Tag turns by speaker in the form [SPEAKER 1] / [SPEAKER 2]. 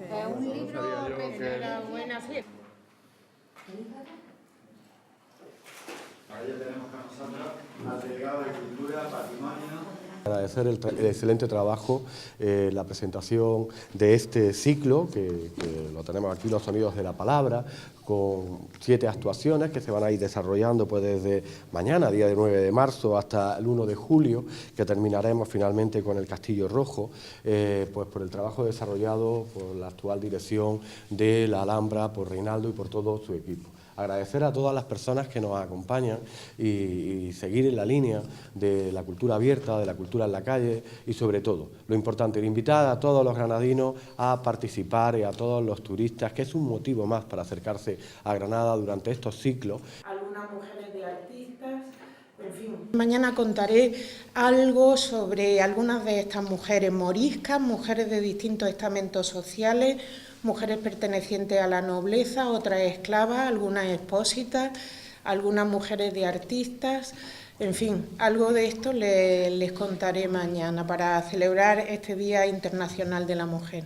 [SPEAKER 1] Es un libro buena, sí.
[SPEAKER 2] Ahí ya tenemos con nosotros al delegado de Cultura, Patrimonio.
[SPEAKER 3] Agradecer el excelente trabajo, la presentación de este ciclo, que lo tenemos aquí, los sonidos de la palabra, con 7 actuaciones que se van a ir desarrollando pues desde mañana, día 9 de marzo, hasta el 1 de julio, que terminaremos finalmente con el Castillo Rojo, pues por el trabajo desarrollado por la actual dirección de la Alhambra, por Reinaldo y por todo su equipo. Agradecer a todas las personas que nos acompañan y seguir en la línea de la cultura abierta, de la cultura en la calle y sobre todo, lo importante, de invitar a todos los granadinos a participar y a todos los turistas, que es un motivo más para acercarse a Granada durante estos ciclos.
[SPEAKER 4] Algunas mujeres de artistas, en fin. Mañana contaré algo sobre algunas de estas mujeres moriscas, mujeres de distintos estamentos sociales, mujeres pertenecientes a la nobleza, otras esclavas, algunas expósitas, algunas mujeres de artistas, en fin, algo de esto les contaré mañana para celebrar este Día Internacional de la Mujer.